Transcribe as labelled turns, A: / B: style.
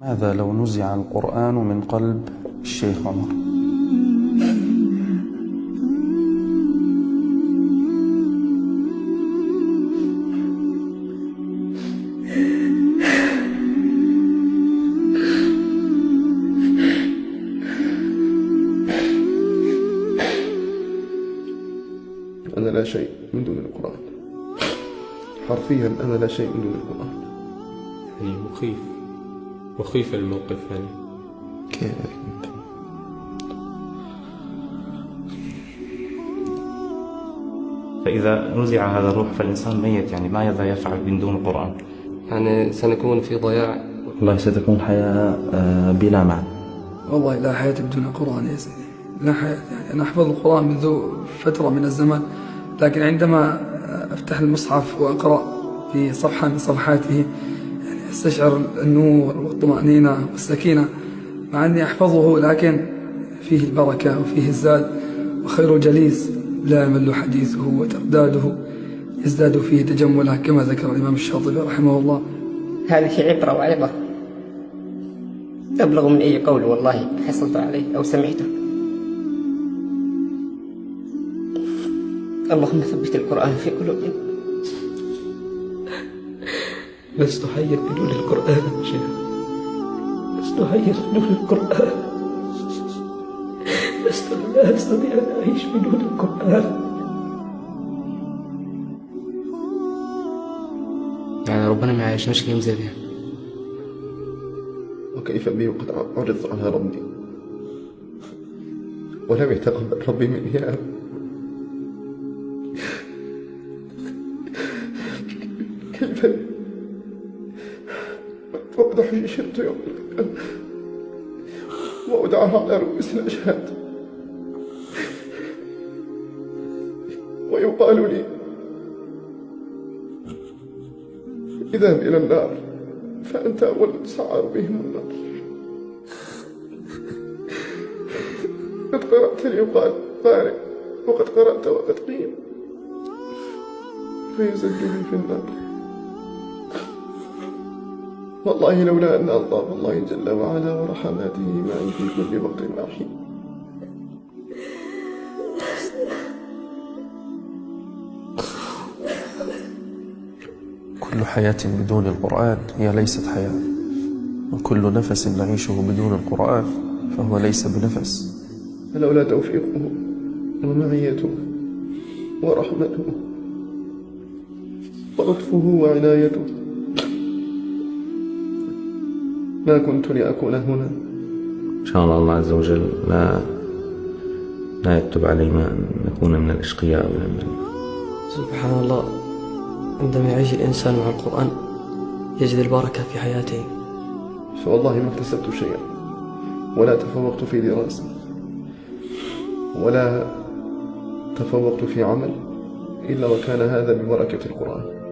A: ماذا لو نزع القرآن من قلب الشيخ عمر؟
B: أنا لا شيء من دون القرآن، حرفيا أنا لا شيء من دون القرآن.
C: يعني مخيف الموقف يعني.
B: كيف
D: فإذا نزع هذا الروح فالإنسان ميت، يعني ماذا يفعل من دون القرآن؟
C: يعني سنكون في ضياع.
E: والله ستكون حياة بلا معنى.
F: والله لا حياة بدون القرآن يا سيدي، لا حياة. يعني أنا أحفظ القرآن منذ فترة من الزمن، لكن عندما أفتح المصحف وأقرأ في صفحة من صفحاته يعني أستشعر النور والطمأنينة والسكينة، مع أني أحفظه لكن فيه البركة وفيه الزاد. وخير جليس لا يمل حديثه وترداده يزداد فيه تجملا، كما ذكر الإمام الشاطبي رحمه الله.
G: هذه عبرة وعظة أبلغ من أي قول والله حصلت عليه أو سمعته. اللهم ثبت القرآن في قلوبنا.
C: لست حيا بدون القرآن يا شيخ، لست حيا بدون القرآن، لا أستطيع أن أعيش بدون القرآن. يعني ربنا ما يعيشناش كلام زي ده.
B: وكيف بي وقد عرضت على ربي ولم يتقبل ربي مني أبدا. كيف وقد حشرت يوم القيامة وأدعى على رؤوس الأشهاد ويقال لي اذهب إلى النار فأنت أول من تسعر بهم النار. قد قرأت لي يقال قارئ وقد قرأت وقد قيل فيزجني في النار. والله لولا أن ألطاف الله جل وعلا ورحماته معي في كل وقت وحين.
A: كل حياة بدون القرآن هي ليست حياة، وكل نفس نعيشه بدون القرآن فهو ليس بنفس.
B: فلولا توفيقه ومعيته ورحمته ولطفه وعنايته ما كنت لأكون هنا.
E: إن شاء الله عز وجل لا يكتب علينا أن نكون من الأشقياء ولا من.
H: سبحان الله، عندما يعيش الإنسان مع القرآن يجد البركة في حياته.
B: فوالله ما اكتسبت شيئا ولا تفوقت في دراسة ولا تفوقت في عمل إلا وكان هذا ببركة القرآن.